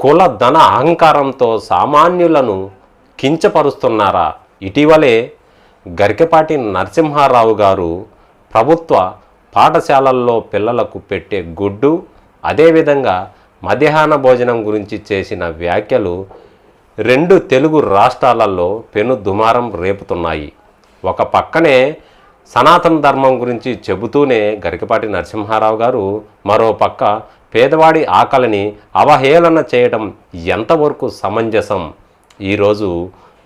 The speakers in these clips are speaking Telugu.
కుల ధన అహంకారంతో సామాన్యులను కించపరుస్తున్నారా? ఇటీవలే గరికపాటి నరసింహారావు గారు ప్రభుత్వ పాఠశాలల్లో పిల్లలకు పెట్టే గుడ్డు, అదేవిధంగా మధ్యాహ్న భోజనం గురించి చేసిన వ్యాఖ్యలు రెండు తెలుగు రాష్ట్రాలలో పెను దుమారం రేపుతున్నాయి. ఒక పక్కనే సనాతన ధర్మం గురించి చెబుతూనే గరికపాటి నరసింహారావు గారు, మరో పక్క పేదవాడి ఆకలిని అవహేళన చేయడం ఎంతవరకు సమంజసం? ఈరోజు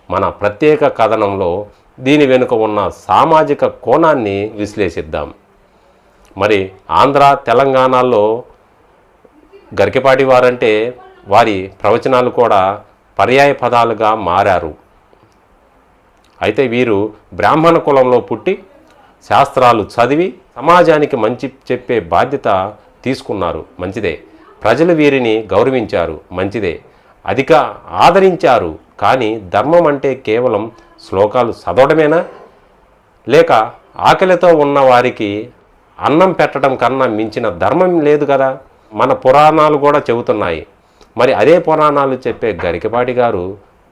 మన ప్రత్యేక కథనంలో దీని వెనుక ఉన్న సామాజిక కోణాన్ని విశ్లేషిద్దాం. మరి ఆంధ్ర తెలంగాణలో గరికపాటి వారంటే వారి ప్రవచనాలు కూడా పర్యాయ పదాలుగా మారారు. అయితే వీరు బ్రాహ్మణ కులంలో పుట్టి శాస్త్రాలు చదివి సమాజానికి మంచి చెప్పే బాధ్యత తీసుకున్నారు. మంచిదే. ప్రజలు వీరిని గౌరవించారు. మంచిదే. అధిక ఆదరించారు. కానీ ధర్మం అంటే కేవలం శ్లోకాలు చదవడమేనా? లేక ఆకలితో ఉన్న వారికి అన్నం పెట్టడం కన్నా మించిన ధర్మం లేదు కదా? మన పురాణాలు కూడా చెబుతున్నాయి. మరి అదే పురాణాలు చెప్పే గరికపాటి గారు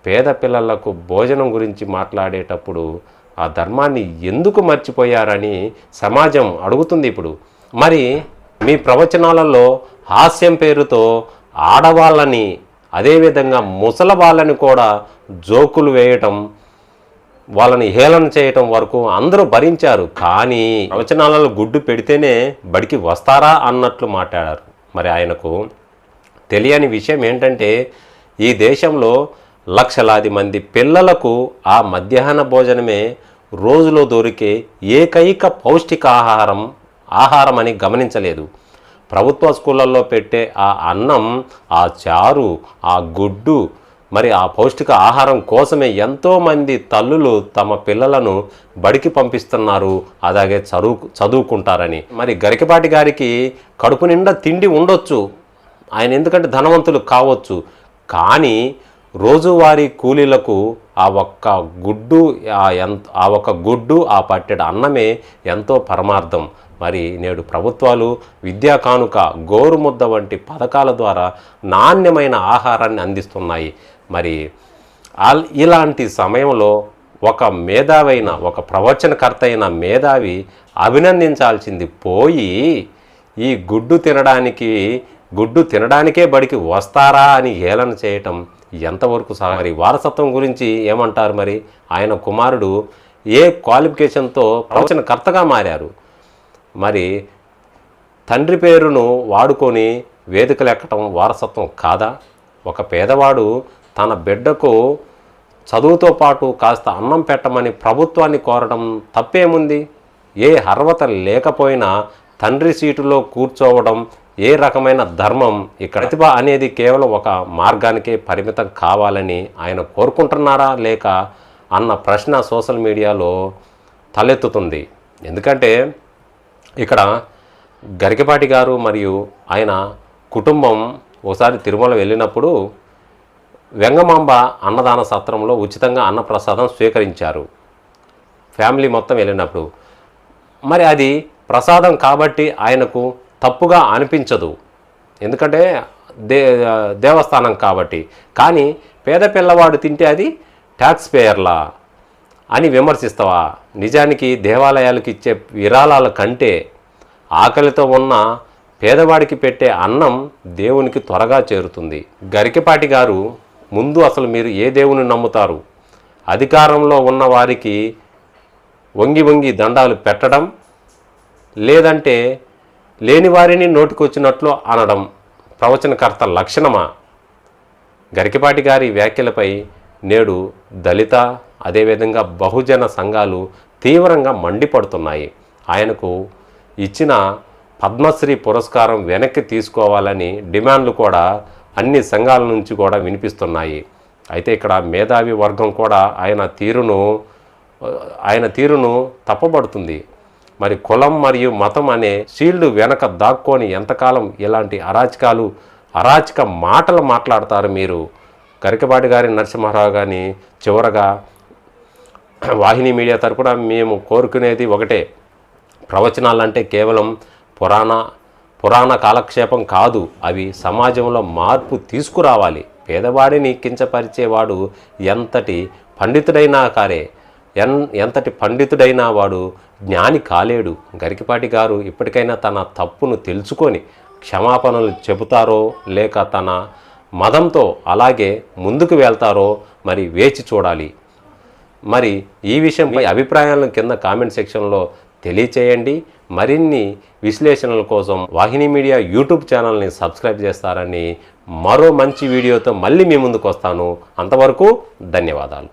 పేద పిల్లలకు భోజనం గురించి మాట్లాడేటప్పుడు ఆ ధర్మాన్ని ఎందుకు మర్చిపోయారని సమాజం అడుగుతుంది ఇప్పుడు. మరి మీ ప్రవచనాలలో హాస్యం పేరుతో ఆడవాళ్ళని, అదేవిధంగా ముసలి వాళ్ళని కూడా జోకులు వేయటం, వాళ్ళని హేళన చేయటం వరకు అందరూ భరించారు. కానీ ప్రవచనాలలో గుడ్డు పెడితేనే బడికి వస్తారా అన్నట్లు మాట్లాడారు. మరి ఆయనకు తెలియని విషయం ఏంటంటే, ఈ దేశంలో లక్షలాది మంది పిల్లలకు ఆ మధ్యాహ్న భోజనమే రోజులో దొరికే ఏకైక ఆహారం అని గమనించలేదు. ప్రభుత్వ స్కూళ్ళల్లో పెట్టే ఆ అన్నం, ఆ చారు, ఆ గుడ్డు, మరి ఆ పౌష్టిక ఆహారం కోసమే ఎంతోమంది తల్లులు తమ పిల్లలను బడికి పంపిస్తున్నారు, అలాగే చదువుకుంటారని. మరి గరికపాటి గారికి కడుపు నిండా తిండి ఉండొచ్చు, ఆయన ఎందుకంటే ధనవంతులు కావచ్చు. కానీ రోజువారీ కూలీలకు ఆ ఒక్క గుడ్డు ఆ పట్టెడు అన్నమే ఎంతో పరమార్థం. మరి నేడు ప్రభుత్వాలు విద్యా కానుక, గోరుముద్ద వంటి పథకాల ద్వారా నాణ్యమైన ఆహారాన్ని అందిస్తున్నాయి. మరి ఇలాంటి సమయంలో ఒక మేధావైన, ఒక ప్రవచనకర్త అయిన మేధావి అభినందించాల్సింది పోయి ఈ గుడ్డు తినడానికే బడికి వస్తారా అని హేళన చేయటం ఎంతవరకు మరి వారసత్వం గురించి ఏమంటారు? మరి ఆయన కుమారుడు ఏ క్వాలిఫికేషన్తో ప్రవచనకర్తగా మారారు? మరి తండ్రి పేరును వాడుకొని వేదికలు ఎక్కటం వారసత్వం కాదా? ఒక పేదవాడు తన బిడ్డకు చదువుతో పాటు కాస్త అన్నం పెట్టమని ప్రభుత్వాన్ని కోరడం తప్పేముంది? ఏ అర్హత లేకపోయినా తండ్రి సీటులో కూర్చోవడం ఏ రకమైన ధర్మం? ఇక్కడ ప్రతిభ అనేది కేవలం ఒక మార్గానికే పరిమితం కావాలని ఆయన కోరుకుంటున్నారా లేక అన్న ప్రశ్న సోషల్ మీడియాలో తలెత్తుతుంది. ఎందుకంటే ఇక్కడ గరికపాటి గారు మరియు ఆయన కుటుంబం ఒకసారి తిరుమల వెళ్ళినప్పుడు వెంగమాంబ అన్నదాన సత్రంలో ఉచితంగా అన్నప్రసాదం స్వీకరించారు. ఫ్యామిలీ మొత్తం వెళ్ళినప్పుడు మరి అది ప్రసాదం కాబట్టి ఆయనకు తప్పుగా అనిపించదు, ఎందుకంటే దేవస్థానం కాబట్టి. కానీ పేద పిల్లవాడు తింటే అది ట్యాక్స్ పేయర్లా అని విమర్శిస్తావా? నిజానికి దేవాలయాలకు ఇచ్చే విరాళాల కంటే ఆకలితో ఉన్న పేదవాడికి పెట్టే అన్నం దేవునికి త్వరగా చేరుతుంది. గరికపాటి గారు, ముందు అసలు మీరు ఏ దేవుని నమ్ముతారు? అధికారంలో ఉన్న వారికి వంగి వంగి దండాలు పెట్టడం, లేదంటే లేని వారిని నోటికొచ్చినట్లు అనడం ప్రవచనకర్త లక్షణమా? గరికపాటి గారి వ్యాఖ్యలపై నేడు దళిత, అదేవిధంగా బహుజన సంఘాలు తీవ్రంగా మండిపడుతున్నాయి. ఆయనకు ఇచ్చిన పద్మశ్రీ పురస్కారం వెనక్కి తీసుకోవాలని డిమాండ్లు కూడా అన్ని సంఘాల నుంచి కూడా వినిపిస్తున్నాయి. అయితే ఇక్కడ మేధావి వర్గం కూడా ఆయన తీరును తప్పబడుతుంది. మరి కులం మరియు మతం అనే షీల్డ్ వెనక దాక్కొని ఎంతకాలం ఇలాంటి అరాచక మాటలు మాట్లాడతారు మీరు? గరికపాటి గారి నరసింహారావు గారిని చివరగా వాహిని మీడియా తరపున మేము కోరుకునేది ఒకటే, ప్రవచనాలంటే కేవలం పురాణ కాలక్షేపం కాదు, అవి సమాజంలో మార్పు తీసుకురావాలి. పేదవాడిని కించపరిచేవాడు ఎంతటి పండితుడైనా వాడు జ్ఞాని కాలేడు. గరికపాటి గారు ఇప్పటికైనా తన తప్పును తెలుసుకొని క్షమాపణలు చెబుతారో లేక తన మదంతో అలాగే ముందుకు వెళ్తారో మరి వేచి చూడాలి. మరి ఈ విషయంపై అభిప్రాయాలను కింద కామెంట్ సెక్షన్లో తెలియచేయండి. మరిన్ని విశ్లేషణల కోసం వాహిని మీడియా యూట్యూబ్ ఛానల్ని సబ్స్క్రైబ్ చేస్తారని మరో మంచి వీడియోతో మళ్ళీ మీ ముందుకు వస్తాను. అంతవరకు ధన్యవాదాలు.